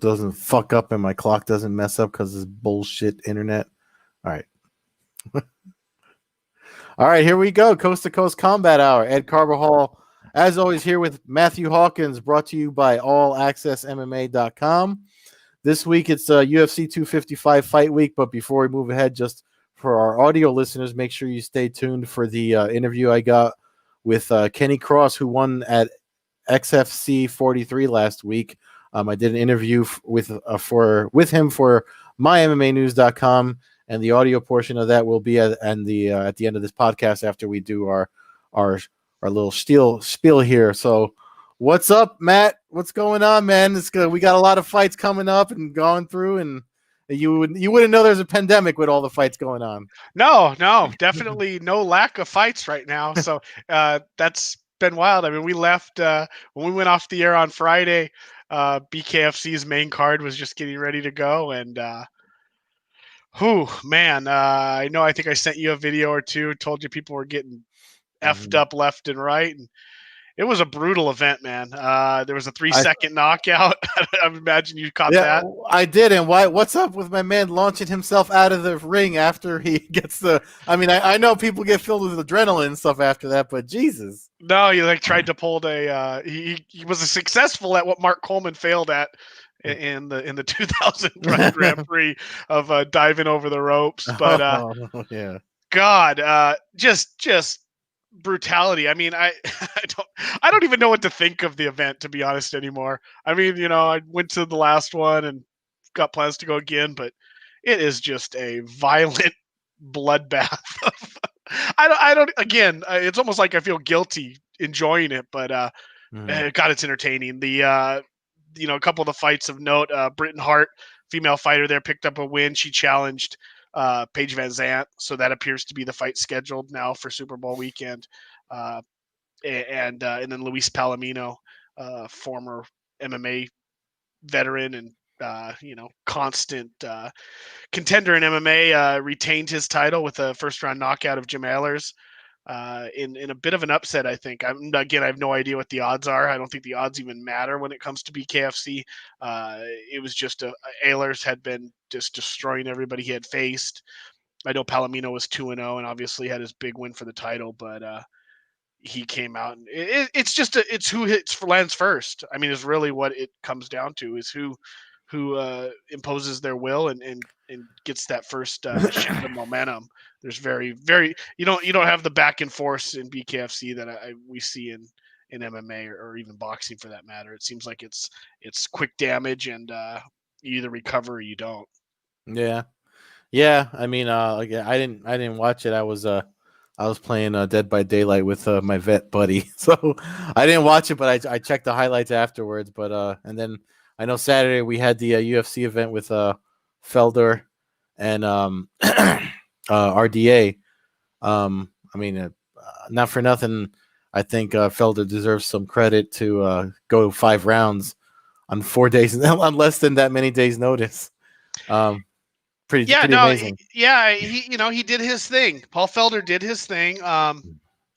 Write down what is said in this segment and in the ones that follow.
doesn't fuck up and my clock doesn't mess up because it's bullshit internet. All right. All right, here we go. Coast to Coast Combat Hour. Ed Carbajal, as always, here with Matthew Hawkins, brought to you by AllAccessMMA.com. This week it's UFC 255 Fight Week, but before we move ahead, just for our audio listeners, make sure you stay tuned for the interview I got with Kenny Cross, who won at XFC 43 last week. I did an interview with him for MyMMAnews.com. And the audio portion of that will be at the end of this podcast after we do our little spiel here. So, what's up, Matt? What's going on, man? It's good. We got a lot of fights coming up and going through, and you wouldn't know there's a pandemic with all the fights going on. No, definitely no lack of fights right now. So that's been wild. I mean, we left when we went off the air on Friday. BKFC's main card was just getting ready to go, and I know. I think I sent you a video or two. Told you people were getting effed up left and right, and it was a brutal event, man. There was a 3-second knockout. I imagine you caught that. I did. And what's up with my man launching himself out of the ring after he gets the? I mean, I know people get filled with adrenaline and stuff after that, but Jesus. No, he tried to pull he was successful at what Mark Coleman failed at in the 2000 Grand Prix of diving over the ropes. But yeah, God, just brutality. I mean, I don't even know what to think of the event, to be honest, anymore. I mean, I went to the last one and got plans to go again, but it is just a violent bloodbath. I don't. Again, it's almost like I feel guilty enjoying it, but God, it's entertaining. A couple of the fights of note, Britain Hart, female fighter there, picked up a win. She challenged Paige Van Zandt, so that appears to be the fight scheduled now for Super Bowl weekend. And then Luis Palomino, former MMA veteran and constant contender in MMA, retained his title with a first-round knockout of Jim Ehlers. In a bit of an upset, I think. I have no idea what the odds are. I don't think the odds even matter when it comes to BKFC. It was just Ehlers had been just destroying everybody he had faced. I know Palomino was 2-0 and obviously had his big win for the title, but he came out and it's who hits lands first. I mean, is really what it comes down to, is who imposes their will and gets that first shift of momentum. There's very, very you don't have the back and forth in BKFC that we see in MMA or even boxing for that matter. It seems like it's quick damage and you either recover or you don't. Yeah. I mean, again, I didn't watch it. I was playing Dead by Daylight with my vet buddy, so I didn't watch it, but I checked the highlights afterwards. But and then I know Saturday we had the UFC event with Felder and RDA. I mean, not for nothing, I think Felder deserves some credit to go 5 rounds on 4 days, on less than that many days' notice. Pretty amazing. He did his thing. Paul Felder did his thing. I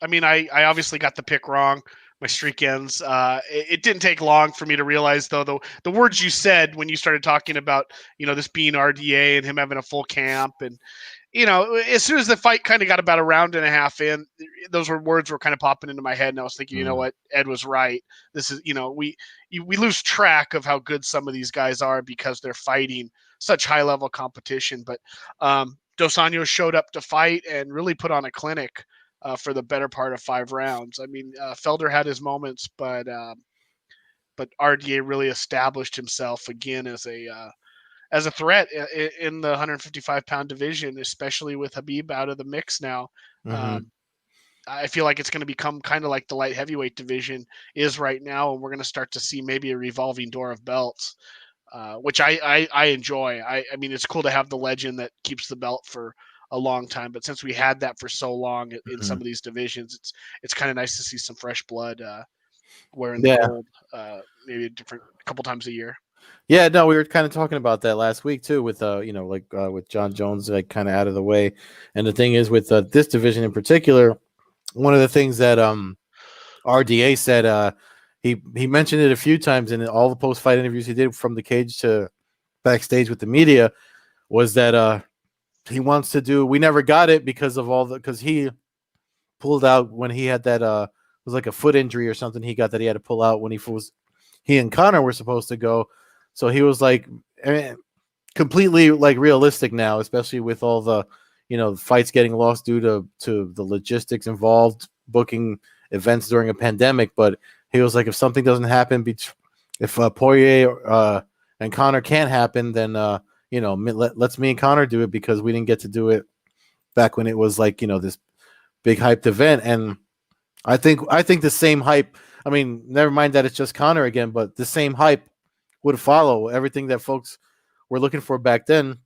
mean, I obviously got the pick wrong. My streak ends. It didn't take long for me to realize, though, the words you said when you started talking about, this being RDA and him having a full camp. And, as soon as the fight kind of got about a round and a half in, those words were kind of popping into my head. And I was thinking, you know what, Ed was right. This is, we lose track of how good some of these guys are because they're fighting such high level competition. But Dos Anjos showed up to fight and really put on a clinic for the better part of 5 rounds. I mean, Felder had his moments, but RDA really established himself again as a threat in the 155-pound division, especially with Khabib out of the mix now. I feel like it's going to become kind of like the light heavyweight division is right now, and we're going to start to see maybe a revolving door of belts, which I enjoy. I mean, it's cool to have the legend that keeps the belt for a long time, but since we had that for so long in some of these divisions, it's kind of nice to see some fresh blood wearing the gold, maybe a couple times a year. Yeah, no, we were kind of talking about that last week too, with with John Jones kind of out of the way. And the thing is, with this division in particular, one of the things that RDA said, he mentioned it a few times in all the post fight interviews he did from the cage to backstage with the media, was that he wants to do. We never got it because of because he pulled out when he had that it was like a foot injury or something he got that he had to pull out when he and Connor were supposed to go. So he was like, I mean, completely like realistic now, especially with all the fights getting lost due to the logistics involved booking events during a pandemic. But he was like, if something doesn't happen, if Poirier and Connor can't happen, then let's me and Connor do it, because we didn't get to do it back when it was like this big hyped event. And I think the same hype. I mean, never mind that it's just Connor again, but the same hype would follow everything that folks were looking for back then.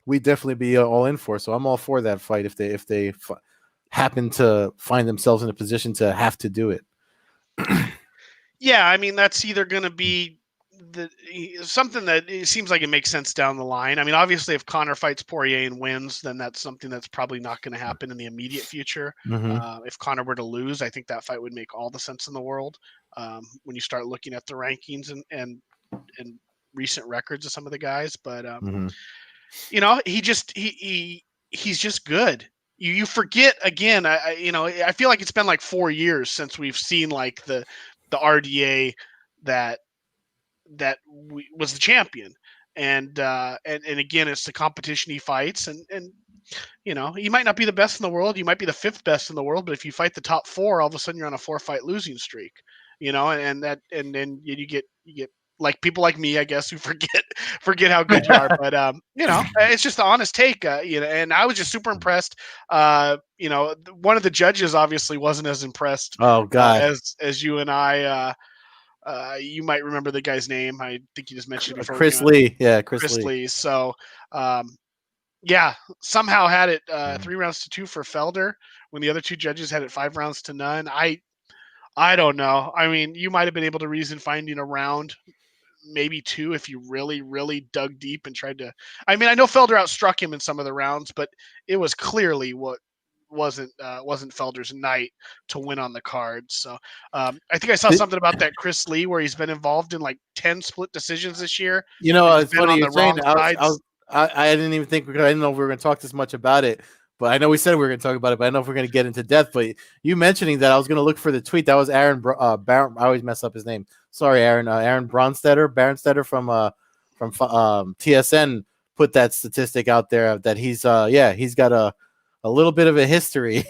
We'd definitely be all in for. So I'm all for that fight if they happen to find themselves in a position to have to do it. Yeah, I mean, that's either going to be something that it seems like it makes sense down the line. I mean, obviously, if Connor fights Poirier and wins, then that's something that's probably not going to happen in the immediate future. Mm-hmm. If Connor were to lose, I think that fight would make all the sense in the world when you start looking at the rankings and recent records of some of the guys. But Mm-hmm. he's just good. You forget again. I feel like it's been like 4 years since we've seen like the RDA that was the champion, and again, it's the competition he fights, and he might not be the best in the world, you might be the 5th best in the world, but if you fight the top 4, all of a sudden you're on a 4-fight losing streak, and then you get like people like me, I guess, who forget how good you are. But it's just the honest take, and I was just super impressed. One of the judges obviously wasn't as impressed Oh God, as you and I. You might remember the guy's name. I think you just mentioned it before. Chris Lee. Yeah, Chris Lee. So, somehow had it 3 rounds to 2 for Felder when the other 2 judges had it 5 rounds to none. I don't know. I mean, you might have been able to reason finding a round, maybe 2, if you really, really dug deep and tried to. I mean, I know Felder outstruck him in some of the rounds, but it was clearly what wasn't Felder's night to win on the card. So I think I saw something about that Chris Lee where he's been involved in like 10 split decisions this year. It's funny you're saying that. I didn't even think I didn't know if we were going to talk this much about it, but I know we said we were going to talk about it, but I don't know if we're going to get into depth. But you mentioning that, I was going to look for the tweet. That was Aaron Baron. I always mess up his name. Sorry, Aaron. Aaron Baronstetter from TSN put that statistic out there that he's got a little bit of a history.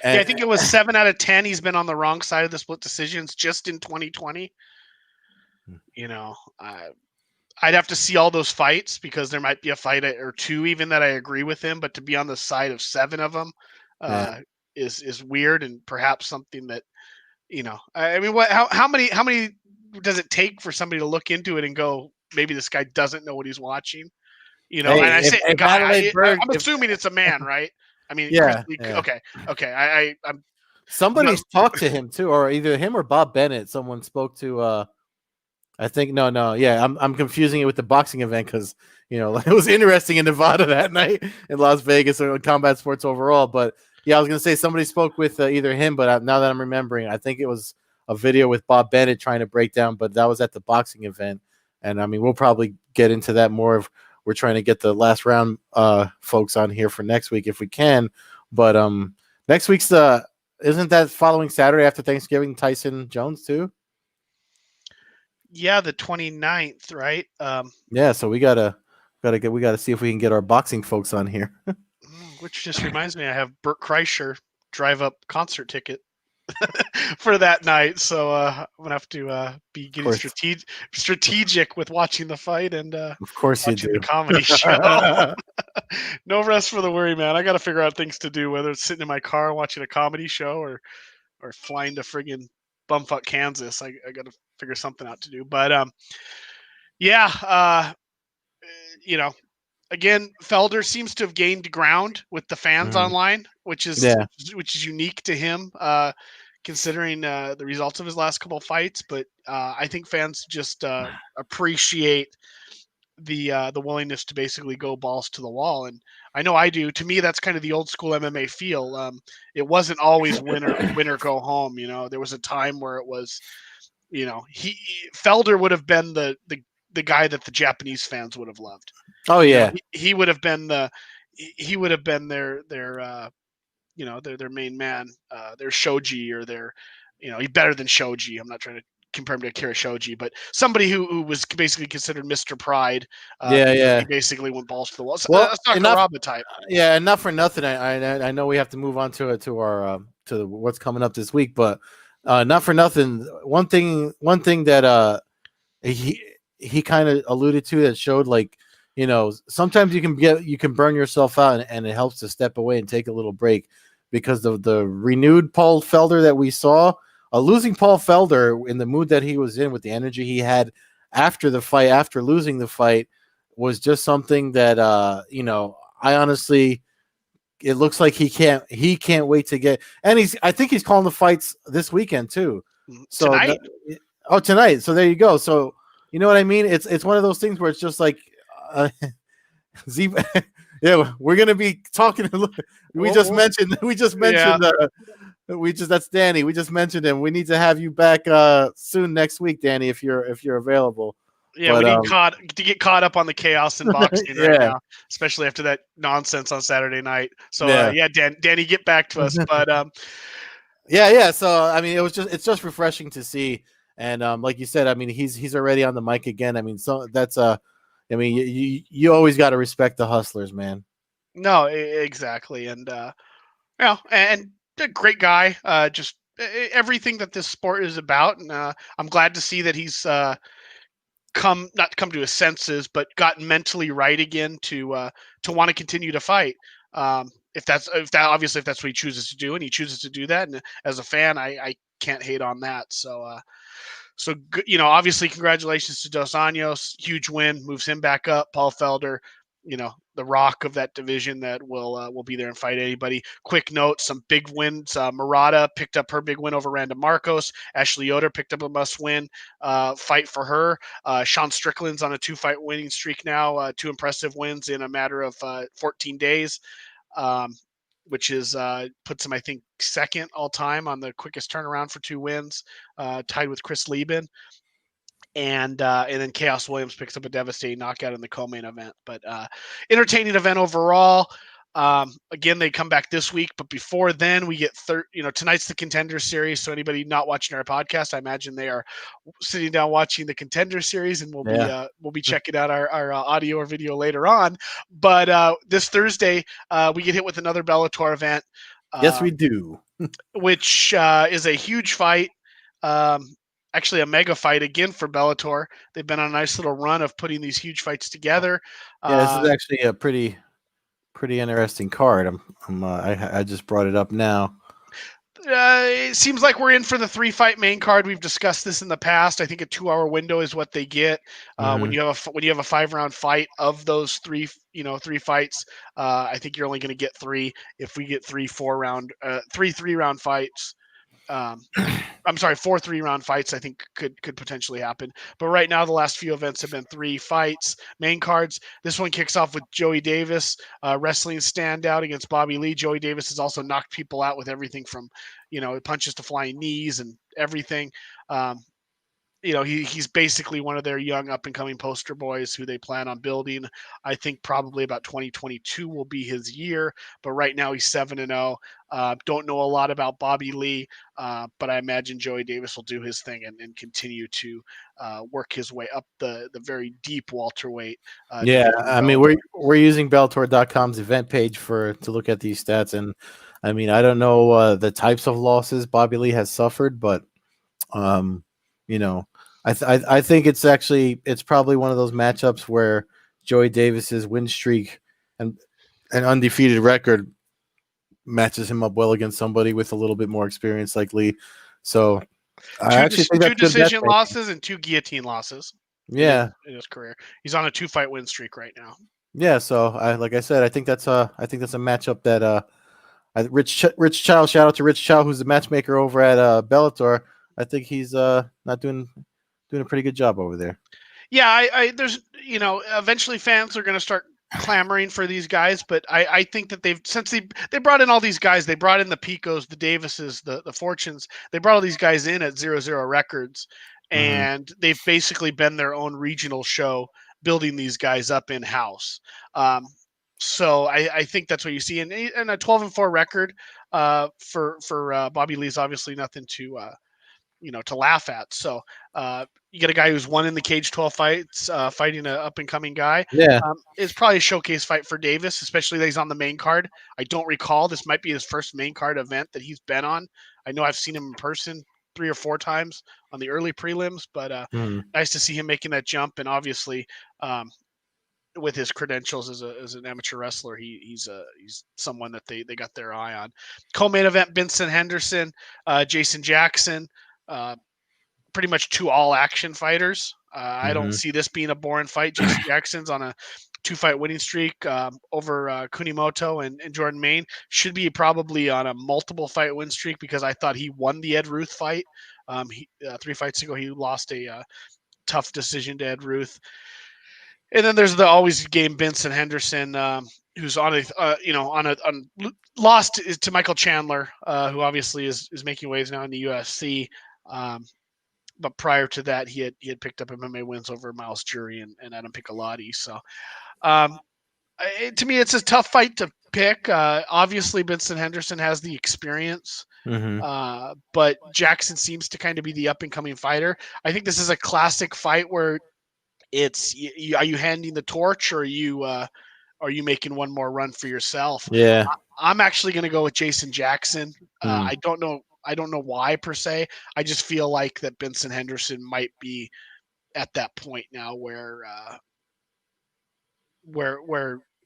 And I think it was 7 out of 10. He's been on the wrong side of the split decisions just in 2020. I'd have to see all those fights because there might be a fight or 2 even that I agree with him, but to be on the side of 7 of them is weird, and perhaps something that I mean, how many does it take for somebody to look into it and go, maybe this guy doesn't know what he's watching? And I say guy, I'm assuming it's a man, right? I mean, yeah. Okay. Somebody's talked to him too, or either him or Bob Bennett. Someone spoke to. I think no. Yeah, I'm confusing it with the boxing event because it was interesting in Nevada that night in Las Vegas or combat sports overall. But yeah, I was gonna say somebody spoke with either him, but now that I'm remembering, I think it was a video with Bob Bennett trying to break down. But that was at the boxing event, and I mean we'll probably get into that more if we're trying to get the last round folks on here for next week if we can. But next week's isn't that following Saturday after Thanksgiving, Tyson Jones too? Yeah, the 29th, right? Yeah, so we gotta see if we can get our boxing folks on here. Which just reminds me, I have Burt Kreischer drive up concert ticket for that night, so I'm gonna have to be getting strategic with watching the fight and of course you do the comedy show. No rest for the weary, man. I got to figure out things to do, whether it's sitting in my car watching a comedy show or flying to friggin' bumfuck Kansas. I got to figure something out to do. But again, Felder seems to have gained ground with the fans online, which is unique to him, considering the results of his last couple of fights. But I think fans just appreciate the willingness to basically go balls to the wall, and I know I do. To me, that's kind of the old school MMA feel. It wasn't always win or go home. There was a time where it was Felder would have been the guy that the Japanese fans would have loved. Oh yeah, he would have been their main man, their shoji, or their, he's better than shoji. I'm not trying to compare him to Akira Shoji, but somebody who was basically considered Mr. Pride, because he basically went balls to the wall. Well, Sakuraba type. Yeah, and not for nothing. I know we have to move on to our to what's coming up this week, but not for nothing. One thing that he kind of alluded to that showed, like, sometimes you can burn yourself out, and it helps to step away and take a little break, because of the renewed Paul Felder that we saw. Losing Paul Felder in the mood that he was in, with the energy he had after the fight, after losing the fight, was just something that I honestly, it looks like he can't wait to get, and I think he's calling the fights this weekend too. So tonight. Tonight. So there you go. So you know what I mean? It's one of those things where it's just like, yeah, we're gonna be talking. That's Danny. We just mentioned him. We need to have you back soon next week, Danny, if you're available. Yeah, we need to get caught up on the chaos in boxing right now, especially after that nonsense on Saturday night. So Danny, get back to us. But yeah. So I mean, it's just refreshing to see, and like you said, I mean, he's already on the mic again. I mean, so that's I mean, you always got to respect the hustlers, man. No, exactly, and and a great guy. Just everything that this sport is about, and I'm glad to see that he's not come to his senses, but gotten mentally right again to want to continue to fight. If that's what he chooses to do, and he chooses to do that, and as a fan, I can't hate on that. So obviously, congratulations to Dos Anjos. Huge win, moves him back up. Paul Felder, the rock of that division that will be there and fight anybody. Quick note, some big wins. Murata picked up her big win over Randa Marcos. Ashley Yoder picked up a must-win fight for her. Sean Strickland's on a 2-fight winning streak now. 2 impressive wins in a matter of 14 days. Which is puts him, I think, second all time on the quickest turnaround for 2 wins, tied with Chris Lieben. And then Chaos Williams picks up a devastating knockout in the co-main event. But entertaining event overall. Again, they come back this week, but before then, we get tonight's the Contender Series. So anybody not watching our podcast, I imagine they are sitting down watching the Contender Series, and we'll be checking out our audio or video later on. But this Thursday, we get hit with another Bellator event. Yes, we do. Which is a huge fight. Actually, a mega fight again for Bellator. They've been on a nice little run of putting these huge fights together. Yeah, this is actually a pretty interesting card. I just brought it up now. It seems like we're in for the 3-fight main card. We've discussed this in the past. I think a 2-hour window is what they get when you have a 5-round fight. Of those 3 fights, I think you're only going to get 3. If we get 3 3-round fights. I'm sorry, 4 3-round fights, I think could potentially happen. But right now, the last few events have been 3 fights, main cards. This one kicks off with Joey Davis, wrestling standout against Bobby Lee. Joey Davis has also knocked people out with everything from, punches to flying knees and everything. He's basically one of their young up-and-coming poster boys who they plan on building. I think probably about 2022 will be his year, but right now he's 7-0. Don't know a lot about Bobby Lee, but I imagine Joey Davis will do his thing and continue to work his way up the very deep welterweight. I mean, we're using Bellator.com's event page to look at these stats, and I mean, I don't know the types of losses Bobby Lee has suffered, but I think it's probably one of those matchups where Joey Davis's win streak and an undefeated record matches him up well against somebody with a little bit more experience like Lee. So I actually think that's 2 decision losses and 2 guillotine losses. Yeah, in his career, he's on a 2-fight win streak right now. Yeah, so like I said, I think that's a matchup that Rich Chow, shout out to Rich Chow, who's the matchmaker over at Bellator. I think he's not doing a pretty good job over there. Yeah, there's eventually fans are going to start clamoring for these guys, but I think that since they brought in all these guys, they brought in the Picos, the Davises, the Fortunes, they brought all these guys in at 0-0 records, and they've basically been their own regional show, building these guys up in house. So I think that's what you see, and a 12-4 record for Bobby Lee is obviously nothing to to laugh at. So you get a guy who's won in the cage 12 fights, fighting an up and coming guy. Yeah. It's probably a showcase fight for Davis, especially that he's on the main card. I don't recall, this might be his first main card event that he's been on. I know I've seen him in person 3 or 4 times on the early prelims, but nice to see him making that jump. And obviously, with his credentials as an amateur wrestler, he's someone that they got their eye on. Co-main event: Benson Henderson, Jason Jackson. Pretty much 2 all-action fighters. I don't see this being a boring fight. Jason Jackson's on a 2-fight winning streak over Kunimoto and Jordan Main. Should be probably on a multiple fight win streak, because I thought he won the Ed Ruth fight. 3 fights ago, he lost a tough decision to Ed Ruth. And then there's the always game Benson Henderson, who's on lost to Michael Chandler, who obviously is making waves now in the UFC. But prior to that, he had picked up MMA wins over Miles Jury and Adam Piccolotti. So to me, it's a tough fight to pick. Obviously, Benson Henderson has the experience, but Jackson seems to kind of be the up-and-coming fighter. I think this is a classic fight where it's, are you handing the torch, or are you making one more run for yourself? Yeah. I'm actually going to go with Jason Jackson. I don't know why per se. I just feel like that Benson Henderson might be at that point now where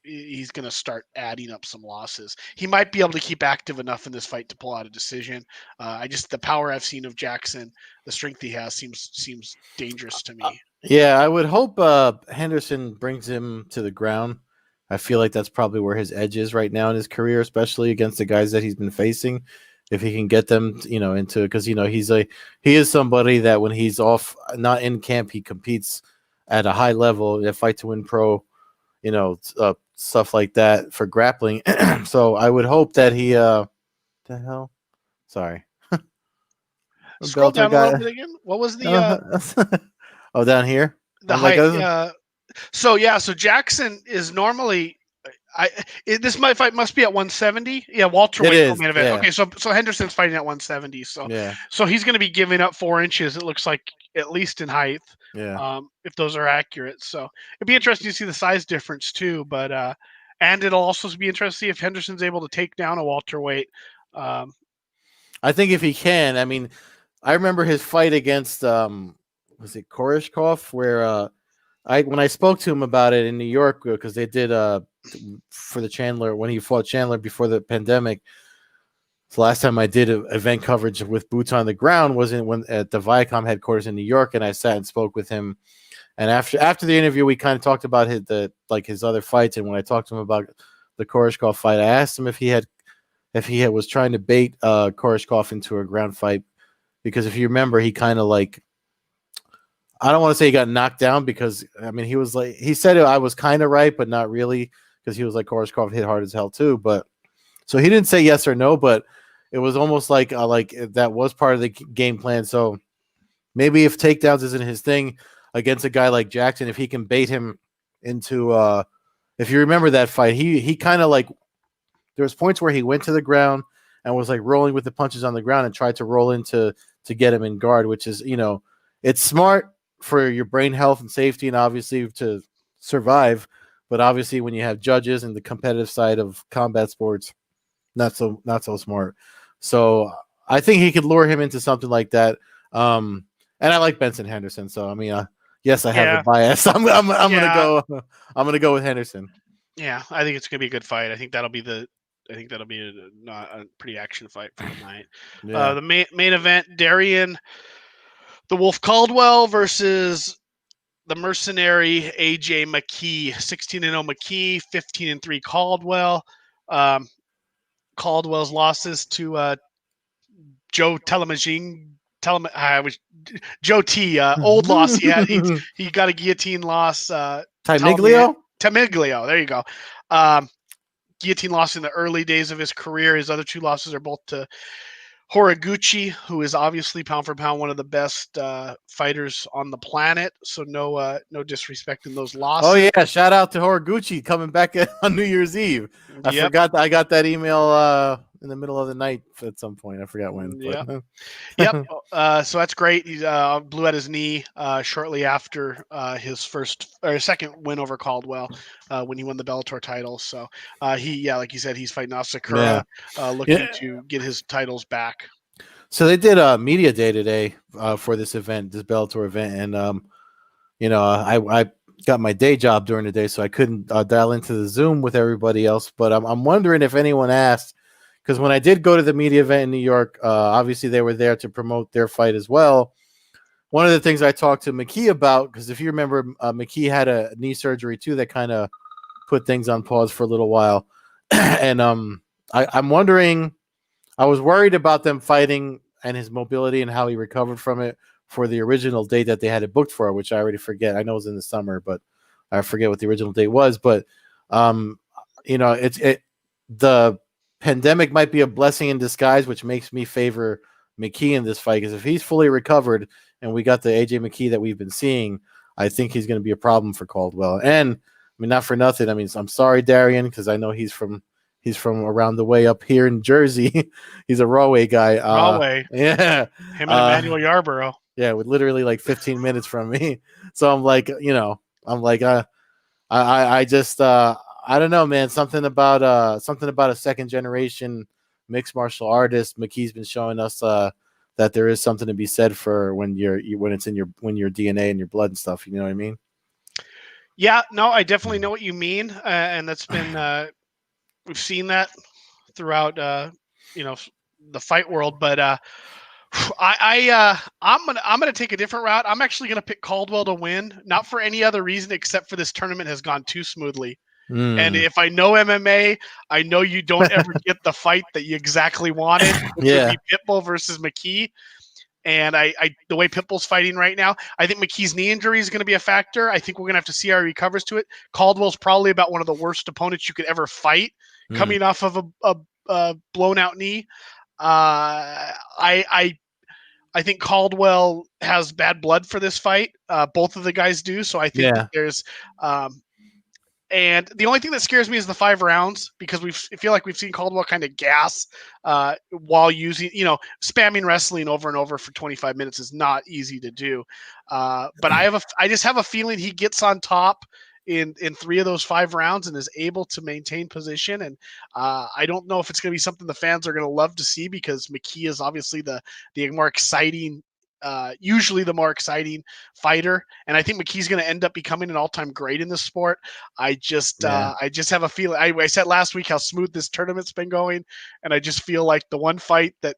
he's going to start adding up some losses. He might be able to keep active enough in this fight to pull out a decision. The power I've seen of Jackson, the strength he has seems dangerous to me. Yeah, I would hope Henderson brings him to the ground. I feel like that's probably where his edge is right now in his career, especially against the guys that he's been facing. If he can get them, into, because he is somebody that when he's off, not in camp, he competes at a high level, Fight to Win Pro, stuff like that for grappling. So I would hope that he, the hell, sorry. Scroll down a little bit again. What was the? Oh, down here. The height. So Jackson is normally. This fight must be at 170. Yeah, welterweight main event. Yeah. Okay, so Henderson's fighting at 170. So he's going to be giving up 4 inches. It looks like, at least in height. Yeah. If those are accurate, so it'd be interesting to see the size difference too. But and it'll also be interesting to see if Henderson's able to take down a welterweight. I think if he can. I mean, I remember his fight against was it Koreshkov, where when I spoke to him about it in New York, because they did for the Chandler, when he fought Chandler before the pandemic. The last time I did event coverage with boots on the ground was at the Viacom headquarters in New York, and I sat and spoke with him. And after the interview, we kind of talked about his other fights. And when I talked to him about the Koreshkov fight, I asked him if he was trying to bait Koreshkov into a ground fight, because if you remember, he kind of I don't want to say he got knocked down, because he said I was kind of right, but not really, because he was like, Koreshkov hit hard as hell too. But so he didn't say yes or no, but it was almost like that was part of the game plan. So maybe if takedowns isn't his thing against a guy like Jackson, if he can bait him into if you remember that fight, he kind of there was points where he went to the ground and was rolling with the punches on the ground and tried to roll into to get him in guard, which is, it's smart for your brain health and safety, and obviously to survive. But obviously when you have judges and the competitive side of combat sports, not so smart. So I think he could lure him into something like that. And I like Benson Henderson. So yes, I have a bias. I'm gonna go with Henderson. Yeah, I think it's gonna be a good fight. I think that'll be a pretty action fight for the night. Yeah. The main event: Darian the Wolf Caldwell versus the mercenary AJ McKee. 16-0 McKee, 15-3 Caldwell. Caldwell's losses to Joe Telemagine. Joe T. Old loss he had. He got a guillotine loss. Tamiglio? Tamiglio. There you go. Guillotine loss in the early days of his career. His other 2 losses are both to Horiguchi, who is obviously pound for pound one of the best fighters on the planet. So no disrespect in those Oh losses. yeah, shout out to Horiguchi coming back on New Year's Eve. I Yep. forgot I got that email in the middle of the night at some point. I forgot when. Yep. But Yep. So that's great. He blew out his knee shortly after his second win over Caldwell when he won the Bellator title. So like you said, he's fighting off Sakura, looking to get his titles back. So they did a media day today for this event, this Bellator event, and I got my day job during the day, so I couldn't dial into the Zoom with everybody else. But I'm wondering if anyone asked, because when I did go to the media event in New York, obviously they were there to promote their fight as well. One of the things I talked to McKee about, because if you remember, McKee had a knee surgery too that kind of put things on pause for a little while, and I'm wondering. I was worried about them fighting and his mobility and how he recovered from it for the original date that they had it booked for, which I already forget. I know it was in the summer, but I forget what the original date was. But the pandemic might be a blessing in disguise, which makes me favor McKee in this fight, because if he's fully recovered and we got the AJ McKee that we've been seeing, I think he's going to be a problem for Caldwell. And I mean, not for nothing. I mean, I'm sorry, Darian, because I know he's from around the way up here in Jersey. He's a Rawway guy. Rawway. Yeah. Him and Emmanuel Yarborough. Yeah, with literally like 15 minutes from me. So I'm like, I just I don't know, man. Something about a second generation mixed martial artist. McKee's been showing us that there is something to be said for when it's in your DNA and your blood and stuff. You know what I mean? Yeah, no, I definitely know what you mean, and that's been we've seen that throughout the fight world. But I'm gonna take a different route. I'm actually gonna pick Caldwell to win, not for any other reason except for this tournament has gone too smoothly. And if I know MMA, I know you don't ever get the fight that you exactly wanted, which would be Pitbull versus McKee. And the way Pitbull's fighting right now, I think McKee's knee injury is going to be a factor. I think we're going to have to see how he recovers to it. Caldwell's probably about one of the worst opponents you could ever fight, coming off of a blown out knee. I think Caldwell has bad blood for this fight. Both of the guys do. So I think that there's and the only thing that scares me is the 5 rounds, because I feel like we've seen Caldwell kind of gas while using, spamming wrestling over and over for 25 minutes is not easy to do. But I just have a feeling he gets on top in 3 of those 5 rounds and is able to maintain position. And I don't know if it's going to be something the fans are going to love to see, because McKee is obviously the more exciting, usually the more exciting fighter, and I think McKee's going to end up becoming an all-time great in this sport. I just have a feeling. I said last week how smooth this tournament's been going, and I just feel like the one fight that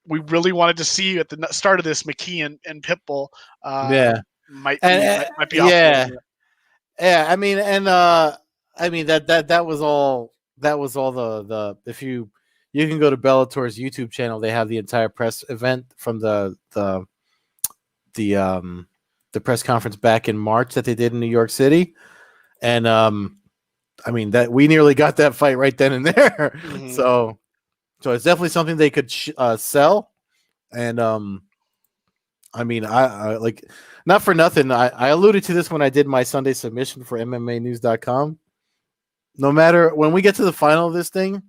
we really wanted to see at the start of this, McKee and Pitbull, might be off. Yeah. I mean, and that was all. That was all the. If you can go to Bellator's YouTube channel, they have the entire press event from the press conference back in March that they did in New York City, and I mean that we nearly got that fight right then and there. Mm-hmm. So it's definitely something they could sell, and I mean I like, not for nothing. I alluded to this when I did my Sunday submission for MMAnews.com. No matter when we get to the final of this thing,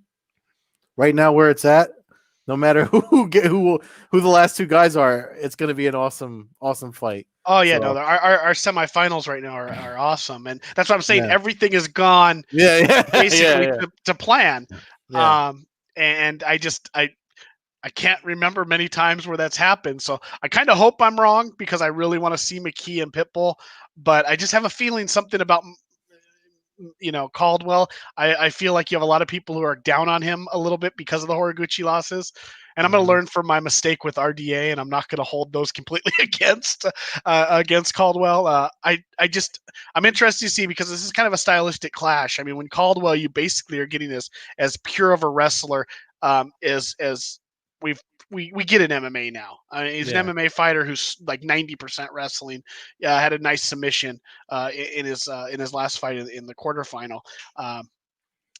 right now where it's at, no matter who the last 2 guys are, it's going to be an awesome fight. Oh yeah, so. No, our semifinals right now are awesome, and that's what I'm saying. Yeah. Everything is gone. Basically to plan. Yeah. And I can't remember many times where that's happened. So I kind of hope I'm wrong, because I really want to see McKee and Pitbull, but I just have a feeling something about Caldwell. I feel like you have a lot of people who are down on him a little bit because of the Horiguchi losses, and I'm going to learn from my mistake with RDA, and I'm not going to hold those completely against Caldwell. I'm interested to see, because this is kind of a stylistic clash. I mean, when Caldwell, you basically are getting as pure of a wrestler as we get in MMA now. I mean, he's an MMA fighter who's like 90% wrestling. Had a nice submission in his last fight in the quarterfinal.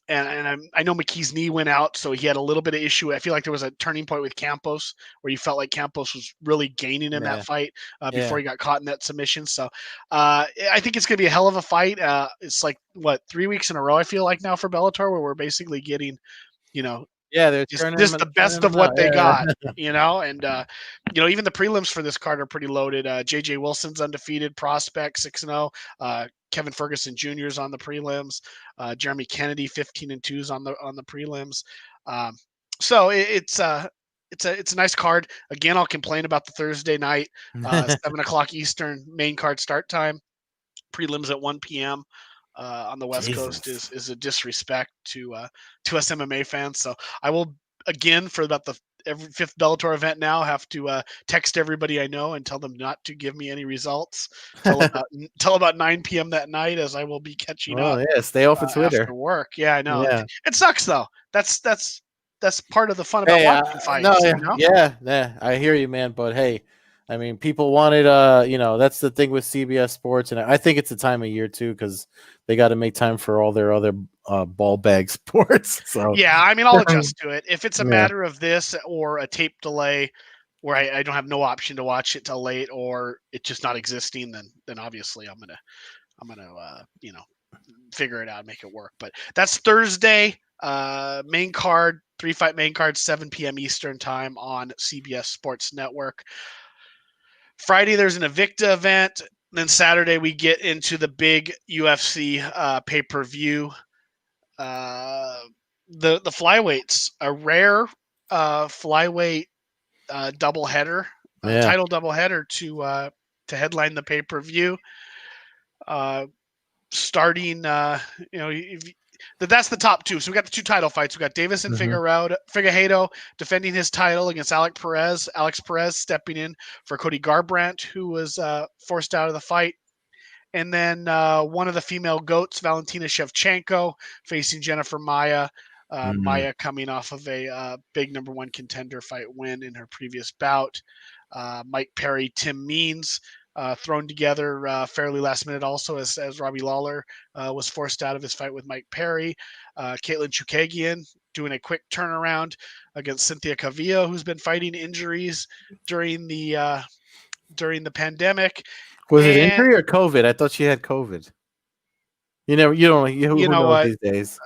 I know McKee's knee went out, so he had a little bit of issue. I feel like there was a turning point with Campos where you felt like Campos was really gaining in that fight before he got caught in that submission. So I think it's going to be a hell of a fight. It's like, 3 weeks in a row, I feel like now for Bellator, where we're basically getting, they're just turning just them the best turning of them out. what they got, and even the prelims for this card are pretty loaded. JJ Wilson's undefeated prospect, 6-0. Kevin Ferguson Jr. is on the prelims. Jeremy Kennedy 15-2 is on the prelims. So it's a nice card. Again, I'll complain about the Thursday night 7 o'clock Eastern main card start time. Prelims at 1 p.m. On the West Coast is a disrespect to us MMA fans. So I will, again, for about every fifth Bellator event now, have to text everybody I know and tell them not to give me any results till about 9 p.m. that night, as I will be catching up. Stay off of Twitter after work. Yeah, I know. Yeah. It sucks though. That's part of the fun about watching fights. I hear you, man. But hey, I mean, people wanted, that's the thing with CBS Sports, and I think it's the time of year too, because they got to make time for all their other ball bag sports. So yeah, I mean, I'll adjust to it. If it's a matter of this or a tape delay where I don't have no option to watch it till late, or it's just not existing, then obviously I'm gonna figure it out and make it work. But that's Thursday. Main card, 3-fight main card, 7 p.m. Eastern time on CBS Sports Network. Friday, there's an Invicta event. Then Saturday, we get into the big UFC pay-per-view. The flyweights, a rare flyweight doubleheader, title doubleheader to headline the pay-per-view. Starting, that's the top two. So we got the two title fights. We got Davis and Figueiredo defending his title against Alex Perez. Alex Perez stepping in for Cody Garbrandt, who was forced out of the fight. And then one of the female GOATs, Valentina Shevchenko, facing Jennifer Maia. Maia coming off of a big number one contender fight win in her previous bout. Mike Perry, Tim Means thrown together fairly last minute also as Robbie Lawler was forced out of his fight with Mike Perry. Caitlin Chukagian doing a quick turnaround against Cynthia Calvillo, who's been fighting injuries during the pandemic. Was it injury or COVID? I thought she had COVID. You know what these days.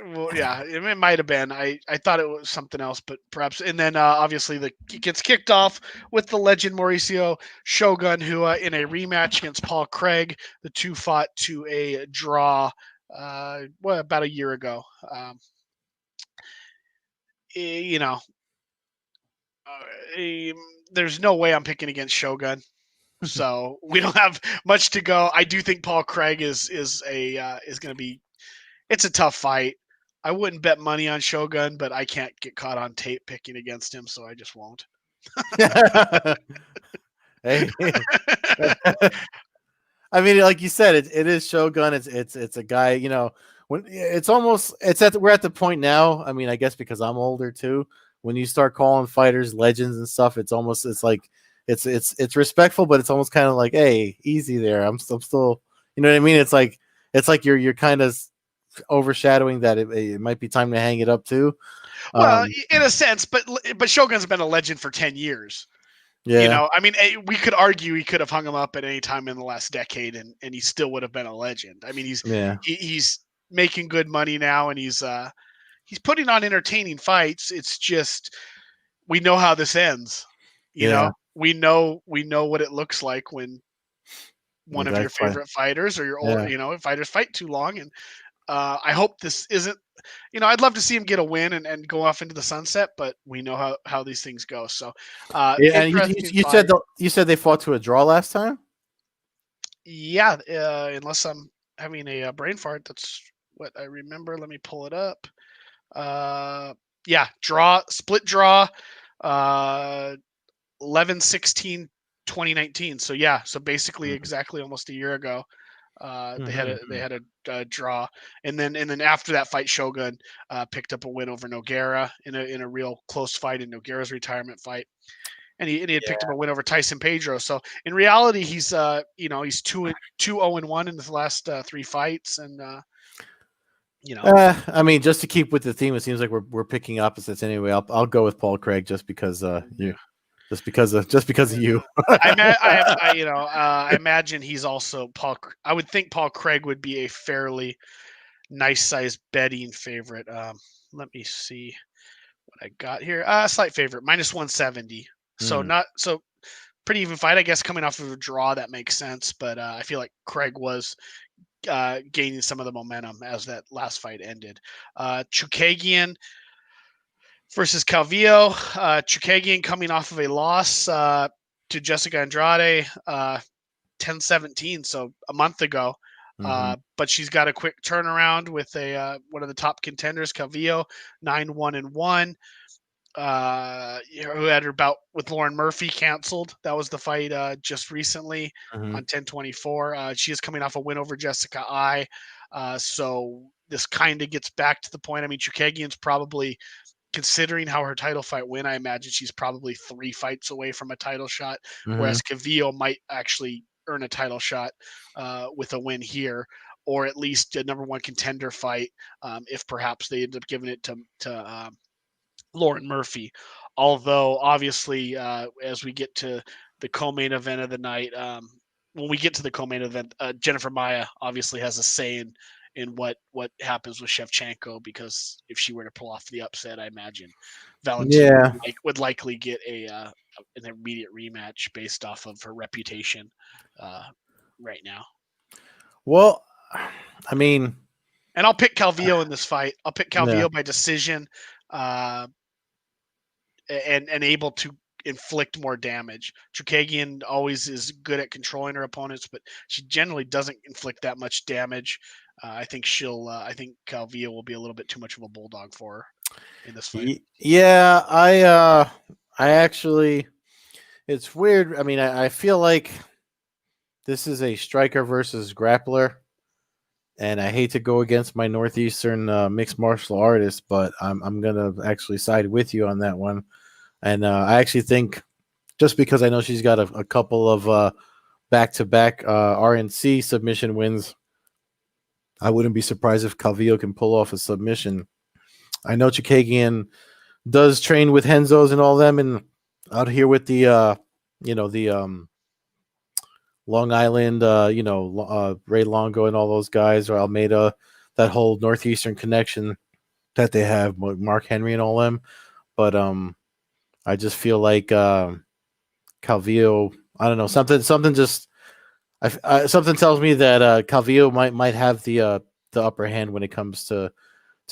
Well, yeah, it might have been. I thought it was something else, but perhaps. And then obviously it gets kicked off with the legend Mauricio Shogun, who in a rematch against Paul Craig, the two fought to a draw about a year ago. There's no way I'm picking against Shogun. So we don't have much to go. I do think Paul Craig is going to be. It's a tough fight. I wouldn't bet money on Shogun, but I can't get caught on tape picking against him, so I just won't. Hey. I mean, like you said, it is Shogun. It's a guy. When we're at the point now. I mean, I guess because I'm older too. When you start calling fighters legends and stuff, it's respectful, but it's almost kind of like, hey, easy there. I'm still, you know what I mean? It's like you're kind of overshadowing that it might be time to hang it up too. Well, in a sense, but Shogun's been a legend for 10 years. Yeah. I mean, we could argue he could have hung him up at any time in the last decade and he still would have been a legend. I mean, he's making good money now and he's putting on entertaining fights. It's just, we know how this ends. You know, we know what it looks like when one of your favorite fighters or your fighters fight too long. And I hope this isn't, I'd love to see him get a win and go off into the sunset, but we know how these things go. So, and you said they fought to a draw last time. Yeah, unless I'm having a brain fart. That's what I remember. Let me pull it up. Split draw, 11-16, 2019. So yeah, so basically exactly almost a year ago. They had a draw, and then after that fight, Shogun picked up a win over Nogueira in a real close fight in Nogueira's retirement fight, and he had picked up a win over Tyson Pedro. So in reality, he's 2-0-1 in his last 3 fights, and I mean, just to keep with the theme, it seems like we're picking opposites anyway. I'll go with Paul Craig just because just because of you. I imagine he's also Paul. I would think Paul Craig would be a fairly nice size betting favorite. Let me see what I got here. Slight favorite, minus 170. So not so pretty even fight, I guess. Coming off of a draw, that makes sense. But I feel like Craig was gaining some of the momentum as that last fight ended. Chukagian versus Calvillo. Chukagian coming off of a loss to Jessica Andrade 10-17, so a month ago. But she's got a quick turnaround with a one of the top contenders, Calvillo, 9-1-1. Who had her bout with Lauren Murphy canceled. That was the fight just recently on 10-24. She is coming off a win over Jessica I. So this kind of gets back to the point. I mean, Chukagian's probably, considering how her title fight went, I imagine she's probably 3 fights away from a title shot, whereas Calvillo might actually earn a title shot with a win here, or at least a number 1 contender fight if perhaps they end up giving it to Lauren Murphy. Although obviously, as we get to the co-main event of the night, when we get to the co-main event, Jennifer Maia obviously has a say in what happens with Shevchenko, because if she were to pull off the upset, I imagine Valentina would likely get an immediate rematch based off of her reputation right now. Well, I mean, and I'll pick Calvillo in this fight. I'll pick Calvillo by decision. And able to inflict more damage. Chukagian always is good at controlling her opponents, but she generally doesn't inflict that much damage. I think Calvillo will be a little bit too much of a bulldog for her in this fight. Yeah, I actually, it's weird. I mean, I feel like this is a striker versus grappler, and I hate to go against my Northeastern mixed martial artist, but I'm gonna actually side with you on that one. And I actually think, just because I know she's got a couple of back-to-back RNC submission wins, I wouldn't be surprised if Calvillo can pull off a submission. I know Chukagian does train with Henzos and all them, and out here with the Long Island, Ray Longo and all those guys, or Almeida, that whole Northeastern connection that they have, Mark Henry and all them. But I just feel like Calvillo, I don't know, something just something tells me that Calvillo might have the upper hand when it comes to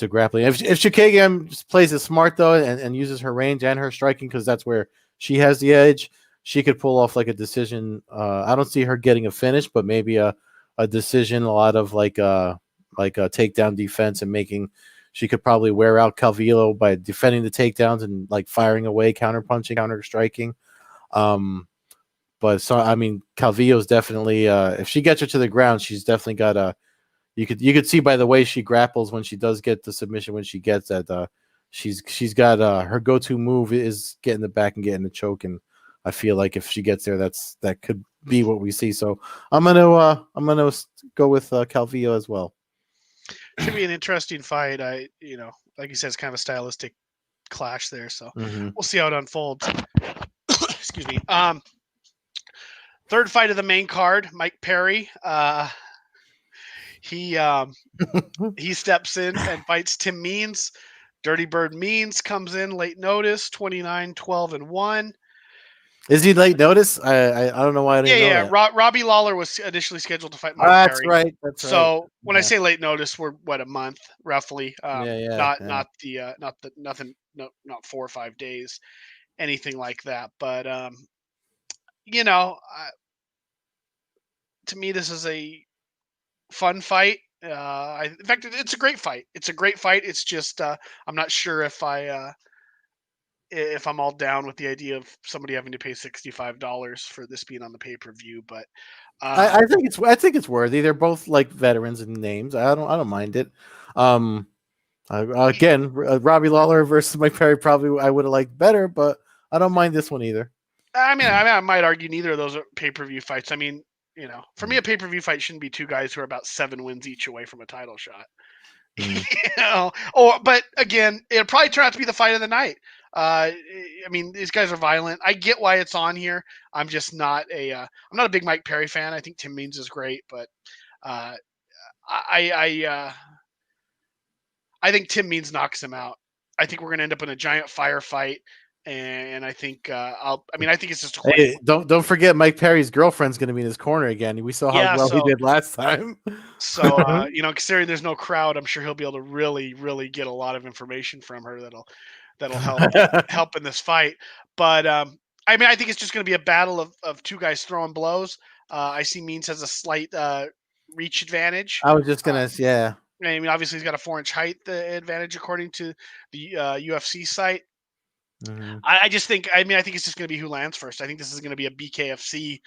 grappling. If Chukagian plays it smart though, and uses her range and her striking, because that's where she has the edge, she could pull off like a decision. I don't see her getting a finish, but maybe a decision. A lot of like a takedown defense, and making. She could probably wear out Calvillo by defending the takedowns and like firing away, counter punching, counter striking. But so I mean, Calvillo's definitely if she gets her to the ground, she's definitely got a. You could see by the way she grapples when she does get the submission, when she gets that she's got her go-to move is getting the back and getting the choke, and I feel like if she gets there, that could be what we see. So I'm gonna go with Calvillo as well. Should be an interesting fight. Like you said, it's kind of a stylistic clash there. So we'll see how it unfolds. Excuse me. Third fight of the main card, Mike Perry. He steps in and fights Tim Means. Dirty Bird Means comes in late notice, 29-12-1. Is he late notice? I don't know why I didn't know that. Robbie Lawler was initially scheduled to fight Mike That's Perry. right. That's so right. When I say late notice, we're a month roughly. Not 4 or 5 days, anything like that. But to me, this is a fun fight. In fact, it's a great fight. It's just I'm not sure if I'm all down with the idea of somebody having to pay $65 for this being on the pay-per-view, but I think it's worthy. They're both like veterans and names. I don't mind it. Again, Robbie Lawler versus Mike Perry, probably I would have liked better, but I don't mind this one either. I mean, I might argue neither of those are pay-per-view fights. I mean, for me, a pay-per-view fight shouldn't be two guys who are about 7 wins each away from a title shot. Mhm. But again, it'll probably turn out to be the fight of the night. I mean, these guys are violent. I get why it's on here. I'm just not I'm not a big Mike Perry fan. I think Tim Means is great, but uh, I I uh, I think Tim Means knocks him out. I think we're going to end up in a giant firefight, and I think I think it's just a question. Hey, don't forget Mike Perry's girlfriend's going to be in his corner again. We saw how Yeah, well he so did last time. considering there's no crowd, I'm sure he'll be able to really, really get a lot of information from her that'll help in this fight. But I think it's just going to be a battle of two guys throwing blows. I see Means has a slight reach advantage. I was just Uh, gonna, yeah. I mean, obviously he's got a 4-inch height advantage according to the UFC site. Mhm. I just think, I think it's just going to be who lands first. I think this is going to be a BKFC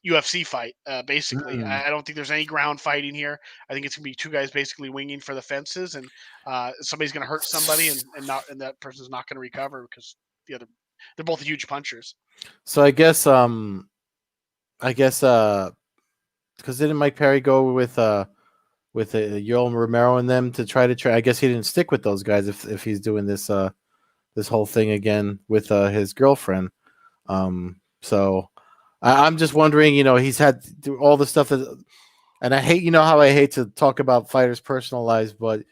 UFC fight, basically. Mm. I don't think there's any ground fighting here. I think it's gonna be two guys basically winging for the fences, and somebody's gonna hurt somebody, and that person's not gonna recover because they're both huge punchers. So I guess because didn't Mike Perry go with Yoel Romero and them to try? I guess he didn't stick with those guys if he's doing this whole thing again with his girlfriend. So I'm just wondering, he's had all the stuff and I hate, how I hate to talk about fighters' personal lives, but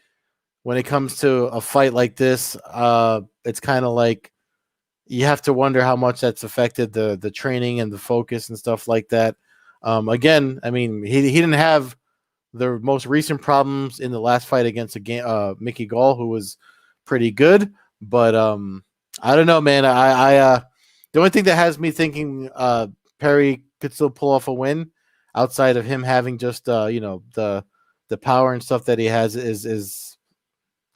when it comes to a fight like this, it's kind of like you have to wonder how much that's affected the training and the focus and stuff like that. Again, I mean, he didn't have the most recent problems in the last fight against Mickey Gall, who was pretty good, but I don't know, man. The only thing that has me thinking Perry could still pull off a win outside of him having just the power and stuff that he has is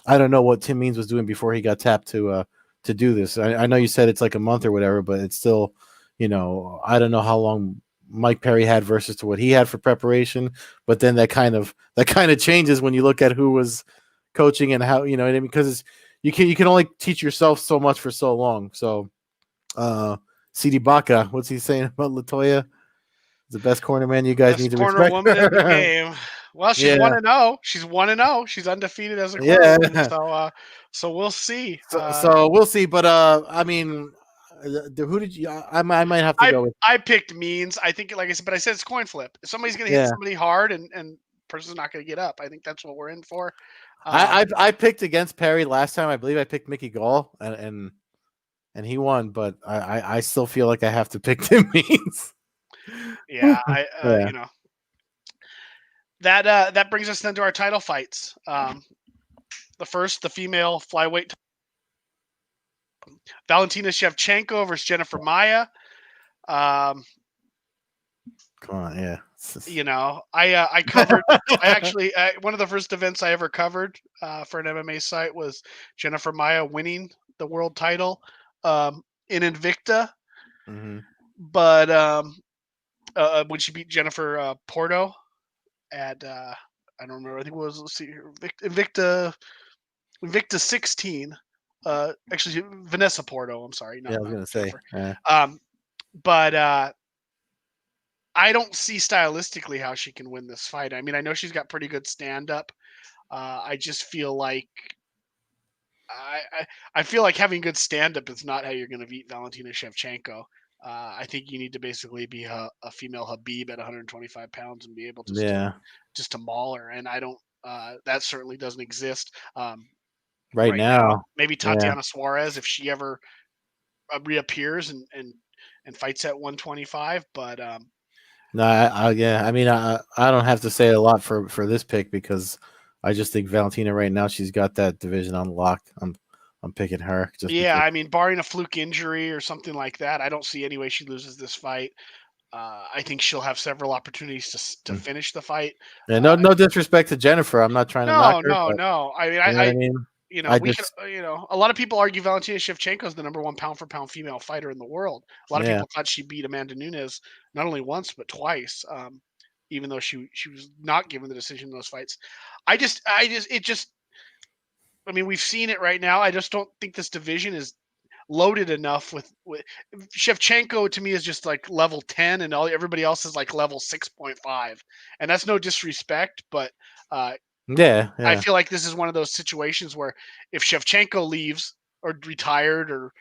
I don't know what Tim Means was doing before he got tapped to do this. I know you said it's like a month or whatever, but it's still, I don't know how long Mike Perry had versus to what he had for preparation. But then that kind of changes when you look at who was coaching and how, what I mean, because you can only teach yourself so much for so long. So CD Baca, what's he saying about Latoya? The best corner man you guys Best need to corner respect. woman in the game. Well, she's Yeah. 1-0. She's 1-0. She's undefeated as a corner Yeah. woman. So we'll see. So we'll see. But I mean, who did you? I might have to I go with. I picked Means. I think, like I said, but I said it's coin flip. If somebody's gonna hit Yeah, somebody hard and person's not gonna get up, I think that's what we're in for. I picked against Perry last time. I believe I picked Mickey Gall and he won. But I still feel like I have to pick Tim Means. Yeah, Yeah. that brings us then to our title fights. The first, the female flyweight, Valentina Shevchenko versus Jennifer Maia. Um, Come on, yeah. I covered. I actually one of the first events I ever covered for an MMA site was Jennifer Maia winning the world title in Invicta, Mm-hmm. but when she beat Jennifer Porto at I don't remember. I think it was, let's see here, Invicta 16. Actually, Vanessa Porto. I'm sorry, Yeah, not I was gonna say. Jennifer. But I don't see stylistically how she can win this fight. I mean, I know she's got pretty good stand up. I just feel like I feel like having good stand up is not how you're going to beat Valentina Shevchenko. I think you need to basically be a female Habib at 125 pounds and be able Yeah. just to maul her. And I don't. That certainly doesn't exist Right right now. now. Maybe Yeah. Tatiana Suarez if she ever reappears and fights at 125. But No, yeah. I mean, I don't have to say a lot for this pick because I just think Valentina right now she's got that division unlocked. I'm picking her just yeah, because. I mean, barring a fluke injury or something like that, I don't see any way she loses this fight. I think she'll have several opportunities to Mm. finish the fight. Yeah, Uh, no disrespect to Jennifer. I'm not trying to knock no, her, no, but no. I mean, you know what I mean. I we could, just a lot of people argue Valentina Shevchenko is the number one pound for pound female fighter in the world. A lot of yeah. people thought she beat Amanda Nunes not only once but twice, even though she was not given the decision in those fights. It just. I mean, we've seen it right now. I just don't think this division is loaded enough with Shevchenko. To me is just like level 10 and everybody else is like level 6.5, and that's no disrespect, but Yeah, I yeah. feel like this is one of those situations where if Shevchenko leaves or retired or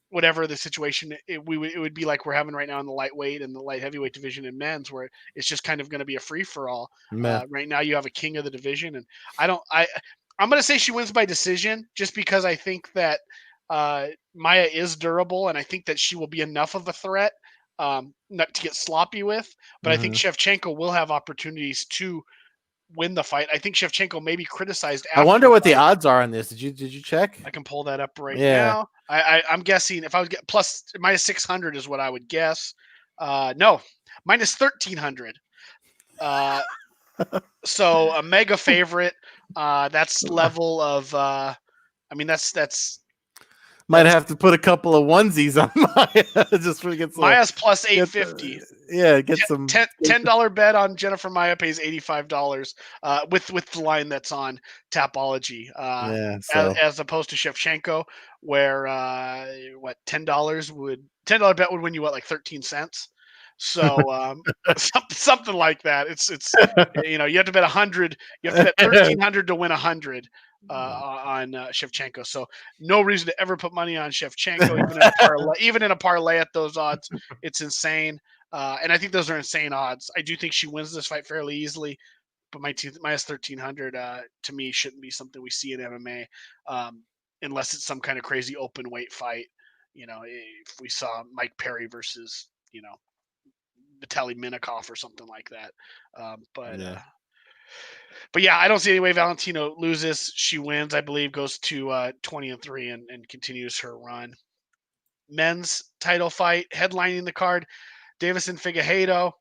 whatever the situation, it would be like we're having right now in the lightweight and the light heavyweight division in men's, where it's just kind of going to be a free for all. Meh. Right now, you have a king of the division, and I don't. I'm going to say she wins by decision, just because I think that Maya is durable, and I think that she will be enough of a threat, not to get sloppy with. But I think Hmm. Shevchenko will have opportunities to win the fight. I think Shevchenko may be criticized I after wonder the what the fight. odds are on this. Did you check? I can pull that up right Yeah. now. I'm guessing if I was get plus minus 600 is what I would guess. No, minus 1300. Uh, so a mega favorite. That's level of. I mean, Might that's have to put a couple of onesies on Maya just for get some Maya's plus get 850. the yeah get some $10 bet on Jennifer Maya pays $85 with the line that's on Tapology, yeah. So as opposed to Shevchenko, where what $10 bet would win you what, like 13 cents. So something like that. It's you have to bet 100. You have to bet 1300 to win 100 on Shevchenko. So no reason to ever put money on Shevchenko, even in a parlay. Even in a parlay at those odds, it's insane. And I think those are insane odds. I do think she wins this fight fairly easily, but minus 1300 to me shouldn't be something we see in MMA, unless it's some kind of crazy open weight fight. If we saw Mike Perry versus Vitaly Minakov or something like that. Um, but yeah. uh, but yeah, I don't see any way Valentino loses. She wins, I believe, goes to 20-3 and continues her run. Men's title fight headlining the card: Davison Figueiredo,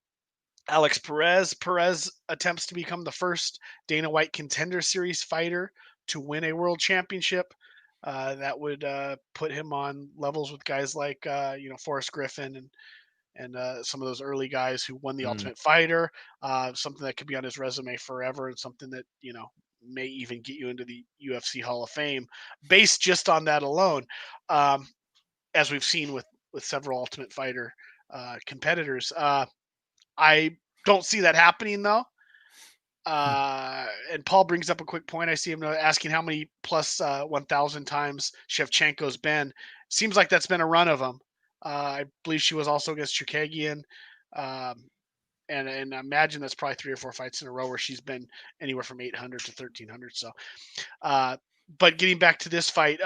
Alex Perez. Perez attempts to become the first Dana White Contender Series fighter to win a world championship. That would put him on levels with guys like Forrest Griffin and some of those early guys who won the Mm. Ultimate Fighter. Something that could be on his resume forever, and something that may even get you into the UFC Hall of Fame based just on that alone. Um, as we've seen with several Ultimate Fighter competitors. I don't see that happening though. And Paul brings up a quick point. I see him asking how many plus 1,000 times Shevchenko's been. Seems like that's been a run of them. I believe she was also against Chukagian. Um, and I imagine that's probably 3 or 4 fights in a row where she's been anywhere from 800 to 1,300. So, uh, but getting back to this fight,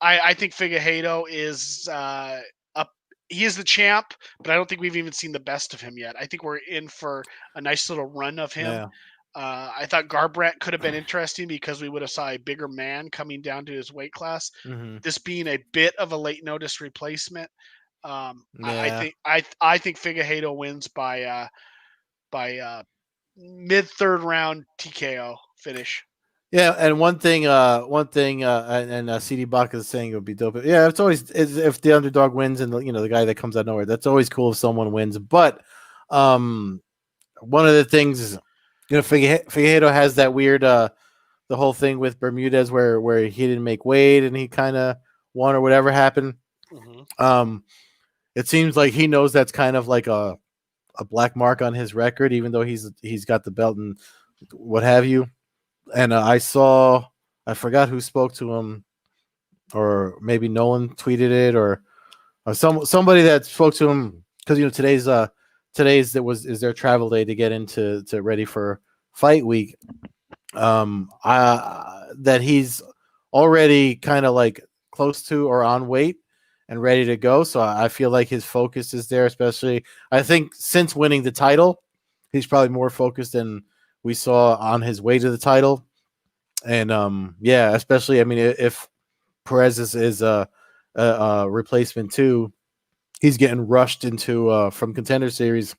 I think Figueiredo is up. He is the champ, but I don't think we've even seen the best of him yet. I think we're in for a nice little run of him. Yeah. I thought Garbrandt could have been interesting because we would have saw a bigger man coming down to his weight class. Hmm. This being a bit of a late notice replacement, I Yeah. think I think Figueiredo wins by mid third round TKO finish. Yeah, and and CD Bach is saying it would be dope. Yeah, it's if the underdog wins and the guy that comes out of nowhere. That's always cool if someone wins. But um, one of the things is, Figueiredo has that weird the whole thing with Bermudez where he didn't make weight and he kind of won or whatever happened. Mm-hmm. It seems like he knows that's kind of like a black mark on his record, even though he's got the belt and what have you. And I forgot who spoke to him, or maybe Nolan tweeted it, or somebody that spoke to him because today's is their travel day to get into to ready for fight week. That he's already kind of like close to or on weight and ready to go. So I feel like his focus is there, especially I think since winning the title, he's probably more focused than we saw on his way to the title. And yeah, especially I mean, if Perez is a replacement too, he's getting rushed into from Contender Series,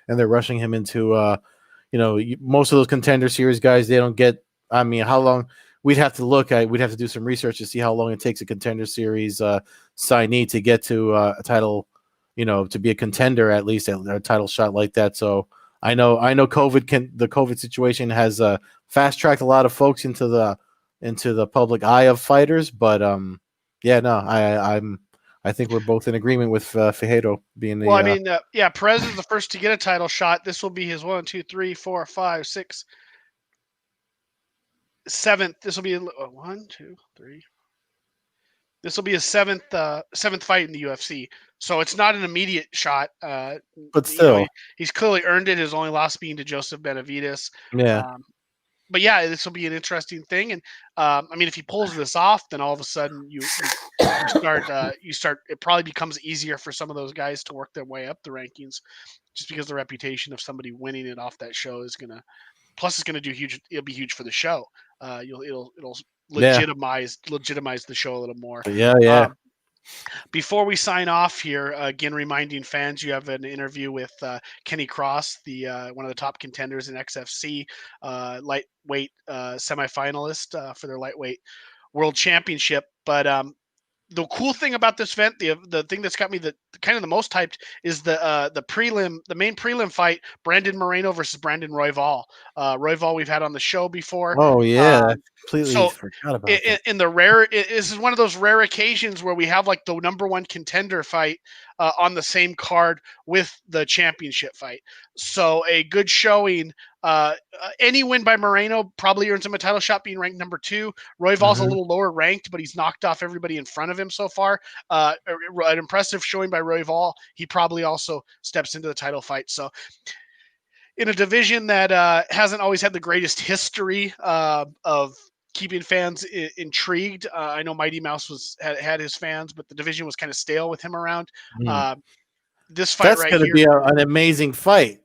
and they're rushing him into most of those Contender Series guys. They don't get. I mean, how long? We'd have to look at. We'd have to do some research to see how long it takes a Contender Series signee to get to a title. To be a contender at least at a title shot like that. So I know the COVID situation has fast tracked a lot of folks into the public eye of fighters, but yeah, no, I think we're both in agreement with Fajero being Well, I the mean, yeah, Perez is the first to get a title shot. This will be his 1, 2, 3, 4, 5, 6, seventh. This will be 1, 2, 3. This will be his seventh fight in the UFC. So it's not an immediate shot. But You know, still, he's clearly earned it. His only loss being to Joseph Benavidez. yeah. But yeah, this will be an interesting thing. And I mean, if he pulls this off, then all of a sudden you start. It probably becomes easier for some of those guys to work their way up the rankings, just because the reputation of somebody winning it off that show is gonna. Plus, it's gonna do huge. It'll be huge for the show. It'll Yeah. legitimize the show a little more. Yeah. Before we sign off here, again reminding fans, you have an interview with Kenny Cross, the one of the top contenders in XFC, lightweight semifinalist for their lightweight world championship. But the cool thing about this event, the thing that's got me the most hyped is the main prelim fight, Brandon Moreno versus Brandon Royvall. Royvall we've had on the show before. Oh yeah, I completely So forgot about that. in the this is one of those rare occasions where we have like the number one contender fight on the same card with the championship fight. So a good showing. Any win by Moreno probably earns him a title shot, being ranked number 2. Royvall's a little lower ranked, but he's knocked off everybody in front of him so far. An impressive showing by Royvall. He probably also steps into the title fight. So in a division that hasn't always had the greatest history of keeping fans intrigued. I know Mighty Mouse had his fans, but the division was kind of stale with him around. This fight That's right going to be an amazing fight.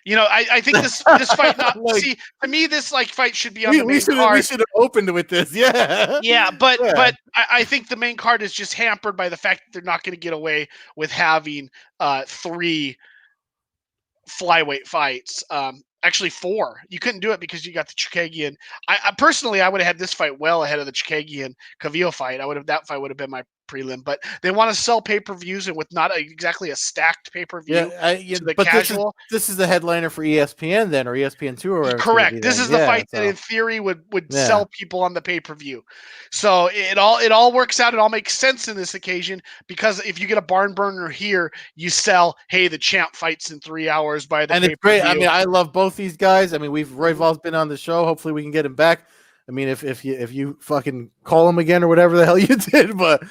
You know, I think this fight see, to me this fight should be on the main card. We should have opened with this, yeah. But I think the main card is just hampered by the fact that they're not going to get away with having 3 flyweight fights. Actually 4. You couldn't do it because you got the Chookagian. I personally, I would have had this fight well ahead of the Chookagian Cavillo fight. That fight would have been my prelim, but they want to sell pay-per-views and with not exactly a stacked pay-per-view to the casual. This is the headliner for ESPN then, or ESPN2 or whatever. Correct. This is the fight that in theory would sell people on the pay-per-view. So it all works out. It all makes sense in this occasion, because if you get a barn burner here, you sell, hey, the champ fights in 3 hours by the pay-per-view. It's great. I mean, I love both these guys. I mean, Royvall's been on the show. Hopefully we can get him back. I mean, if you fucking call him again or whatever the hell you did, but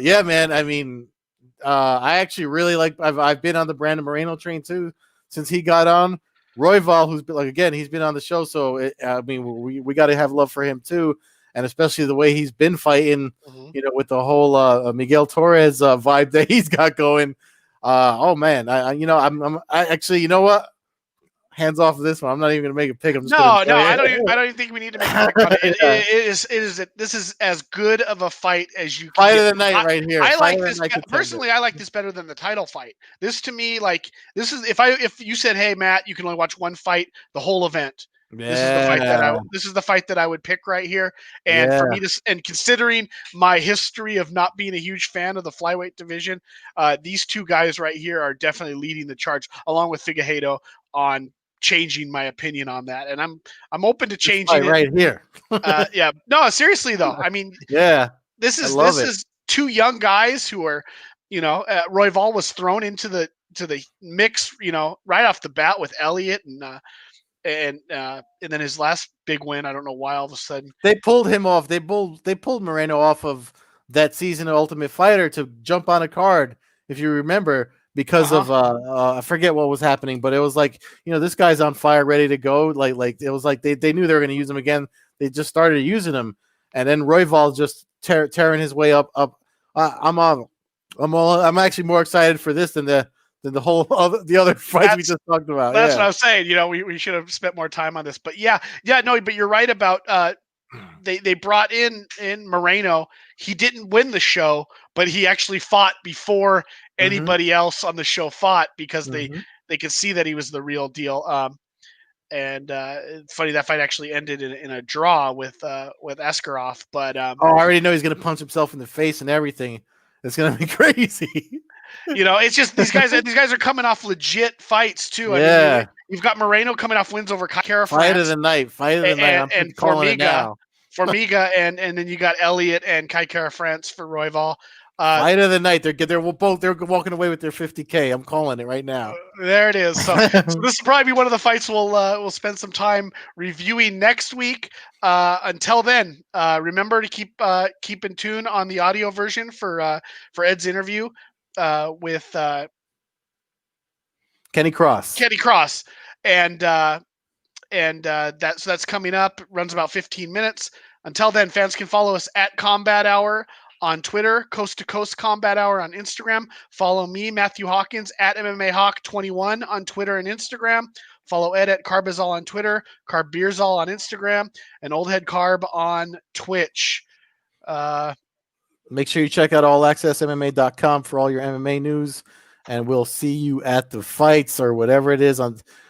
yeah, man. I mean, I actually really like. I've been on the Brandon Moreno train too since he got on. Royvall, who's been, again, he's been on the show, so I mean, we got to have love for him too, and especially the way he's been fighting. You know, with the whole Miguel Torres vibe that he's got going. Oh man, I'm actually, you know what? Hands off of this one. I'm not even gonna make a pick. I'm just I don't even think we need to make a pick on it. This is as good of a fight as you can fight of the night right here. I like this personally. I like this better than the title fight. This to me, this is if you said, hey Matt, you can only watch one fight the whole event. Yeah. This is the fight that I would pick right here. And for me and considering my history of not being a huge fan of the flyweight division, these two guys right here are definitely leading the charge, along with Figueiredo, on changing my opinion on that. And I'm open to changing it right here. Yeah. No, seriously though. I mean, this is 2 young guys who are, Royvall was thrown into the mix, right off the bat with Elliott and then his last big win. I don't know why all of a sudden they pulled him off. They pulled Moreno off of that season of Ultimate Fighter to jump on a card, if you remember, because of I forget what was happening, but it was like, this guy's on fire, ready to go. Like it was like they knew they were going to use him again. They just started using him, and then Royvall just tearing his way up. I'm actually more excited for this than the other fights we just talked about. That's what I was saying. We should have spent more time on this, but but you're right about they brought in Moreno. He didn't win the show, but he actually fought before anybody else on the show fought, because they could see that he was the real deal. And it's funny, that fight actually ended in a draw with Askarov. But I already know he's gonna punch himself in the face and everything. It's gonna be crazy. It's just these guys are coming off legit fights too. I mean, you've got Moreno coming off wins over Cara France. Fight of the night. And Formiga, and then you got Elliott and Kai Cara France for Royvall. Fight of the night. They're walking away with their 50K. I'm calling it right now. There it is. So this will probably be one of the fights we'll spend some time reviewing next week. Until then, remember to keep in tune on the audio version for Ed's interview with Kenny Cross. And that's coming up. It runs about 15 minutes. Until then, fans can follow us at Combat Hour on Twitter, Coast to Coast Combat Hour on Instagram. Follow me, Matthew Hawkins, at MMA Hawk 21 on Twitter and Instagram. Follow Ed at Carbazol on Twitter, Carbeerzol on Instagram, and Old Head Carb on Twitch. Make sure you check out allaccessmma.com for all your MMA news, and we'll see you at the fights or whatever it is.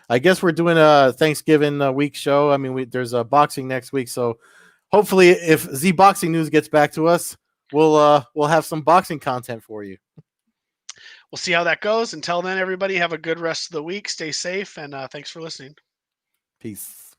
I guess we're doing a Thanksgiving week show. I mean, there's a boxing next week, so hopefully, if Z Boxing News gets back to us, we'll have some boxing content for you. We'll see how that goes. Until then, everybody have a good rest of the week. Stay safe, and thanks for listening. Peace.